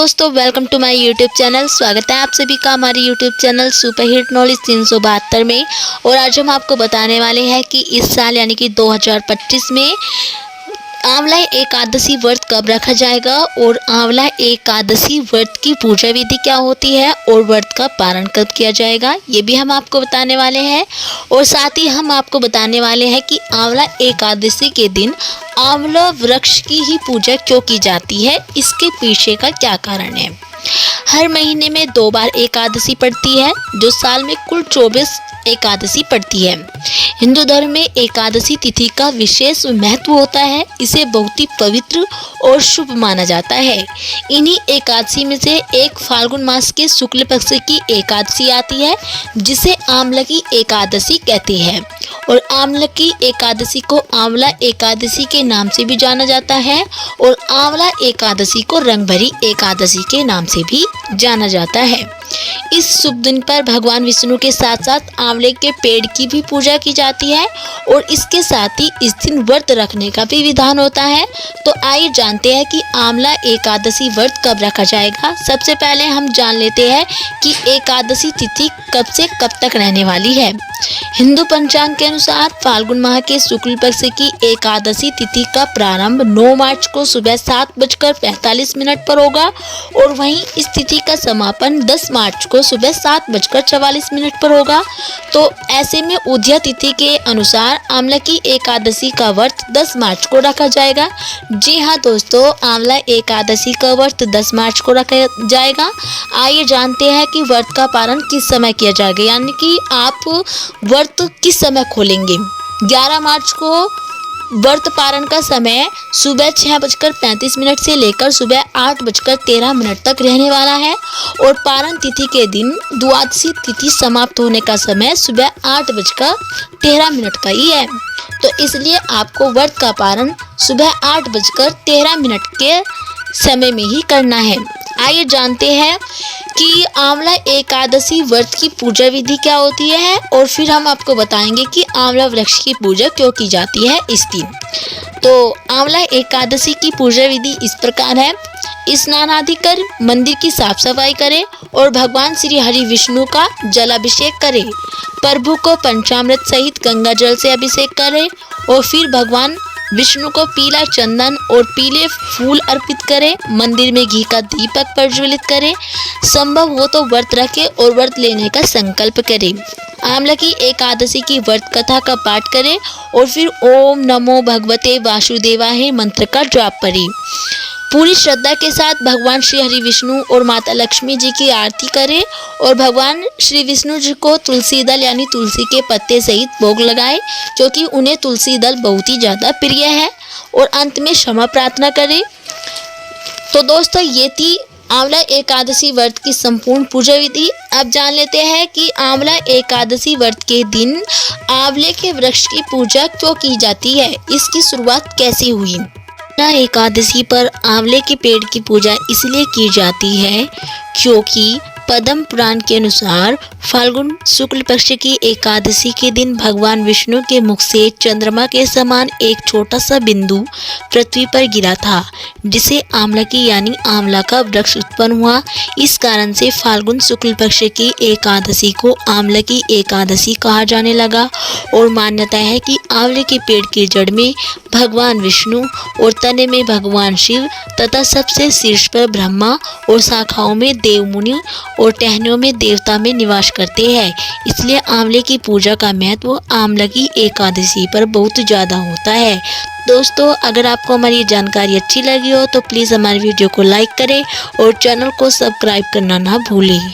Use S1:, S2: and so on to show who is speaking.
S1: दोस्तों, welcome to my YouTube channel. स्वागत है आप सभी का हमारे YouTube channel super hit knowledge 372 में। और आज हम आपको बताने वाले हैं कि इस साल यानी कि 2025 में आंवला एकादशी व्रत कब रखा जाएगा और आंवला एकादशी व्रत की पूजा विधि क्या होती है और व्रत का पारण कब किया जाएगा, ये भी हम आपको बताने वाले हैं। और साथ ही हम आपको बताने वाले हैं कि आंवला एकादशी के दिन आंवला वृक्ष की ही पूजा क्यों की जाती है, इसके पीछे का क्या कारण है। हर महीने में 2 बार एकादशी पड़ती है, जो साल में कुल 24 एकादशी पड़ती है। हिंदू धर्म में एकादशी तिथि का विशेष महत्व होता है। इसे बहुत ही पवित्र और शुभ माना जाता है। इन्हीं एकादशी में से एक फाल्गुन मास के शुक्ल पक्ष की एकादशी आती है, जिसे आंवला की एकादशी कहते हैं। और आंवला की एकादशी को आंवला एकादशी के नाम से भी जाना जाता है और आंवला एकादशी को रंगभरी एकादशी के नाम से भी जाना जाता है। इस शुभ दिन पर भगवान विष्णु के साथ साथ आंवले के पेड़ की भी पूजा की जाती है और इसके साथ ही इस दिन व्रत रखने का भी विधान होता है। तो आइए जानते हैं कि आंवला एकादशी व्रत कब रखा जाएगा। सबसे पहले हम जान लेते हैं कि एकादशी तिथि कब से कब तक रहने वाली है। हिंदू पंचांग के अनुसार फाल्गुन माह के शुक्ल पक्ष की एकादशी तिथि का प्रारंभ 9 मार्च को सुबह 7:45 पर होगा और वहीं इस तिथि का समापन 10 मार्च को सुबह 7:44 पर होगा। तो ऐसे में उदया तिथि के अनुसार आंवला की एकादशी का व्रत 10 मार्च को रखा जाएगा। जी हाँ दोस्तों, आंवला एकादशी का व्रत 10 मार्च को रखा जाएगा। आइए जानते हैं कि व्रत का पारण किस समय किया जाएगा, यानी कि आप व्रत किस समय खोलेंगे। 11 मार्च को व्रत पारण का समय सुबह 6:35 से लेकर सुबह 8:13 तक रहने वाला है और पारण तिथि के दिन द्वादशी तिथि समाप्त होने का समय सुबह 8:13 का ही है। तो इसलिए आपको व्रत का पारण सुबह 8:13 के समय में ही करना है। आइए जानते हैं कि आंवला एकादशी व्रत की पूजा विधि क्या होती है और फिर हम आपको बताएंगे कि आंवला वृक्ष की पूजा क्यों की जाती है इस दिन। तो आंवला एकादशी की पूजा विधि इस प्रकार है। स्नान आदि कर मंदिर की साफ सफाई करें और भगवान श्री हरि विष्णु का जलाभिषेक करें। प्रभु को पंचामृत सहित गंगा जल से अभिषेक करें और फिर भगवान विष्णु को पीला चंदन और पीले फूल अर्पित करें। मंदिर में घी का दीपक प्रज्वलित करें। संभव हो तो व्रत रखें और व्रत लेने का संकल्प करें। आंवला की एकादशी की व्रत कथा का पाठ करें और फिर ओम नमो भगवते वासुदेवाय मंत्र का जाप करें। पूरी श्रद्धा के साथ भगवान श्री हरि विष्णु और माता लक्ष्मी जी की आरती करें और भगवान श्री विष्णु जी को तुलसी दल यानी तुलसी के पत्ते सहित भोग लगाएं, क्योंकि उन्हें तुलसी दल बहुत ही ज़्यादा प्रिय है। और अंत में क्षमा प्रार्थना करें। तो दोस्तों, ये थी आंवला एकादशी व्रत की संपूर्ण पूजा विधि। अब जान लेते हैं कि आंवला एकादशी व्रत के दिन आंवले के वृक्ष की पूजा क्यों की जाती है, इसकी शुरुआत कैसे हुई। एकादशी पर आंवले के पेड़ की पूजा इसलिए की जाती है क्योंकि पद्म पुराण के अनुसार फाल्गुन शुक्ल पक्ष की एकादशी के दिन भगवान विष्णु के मुख से चंद्रमा के समान एक छोटा सा बिंदु पृथ्वी पर गिरा था, जिसे आंवला की यानी आंवला का वृक्ष उत्पन्न हुआ। इस कारण से फाल्गुन शुक्ल पक्ष की एकादशी को आंवला की एकादशी कहा जाने लगा। और मान्यता है कि आंवले के पेड़ की जड़ में भगवान विष्णु और तने में भगवान शिव तथा सबसे शीर्ष पर ब्रह्मा और शाखाओं में देवमुनि और टहनियों में देवता में निवास करते हैं। इसलिए आंवले की पूजा का महत्व आंवला की एकादशी पर बहुत ज़्यादा होता है। दोस्तों, अगर आपको हमारी ये जानकारी अच्छी लगी हो तो प्लीज़ हमारे वीडियो को लाइक करें और चैनल को सब्सक्राइब करना ना भूलें।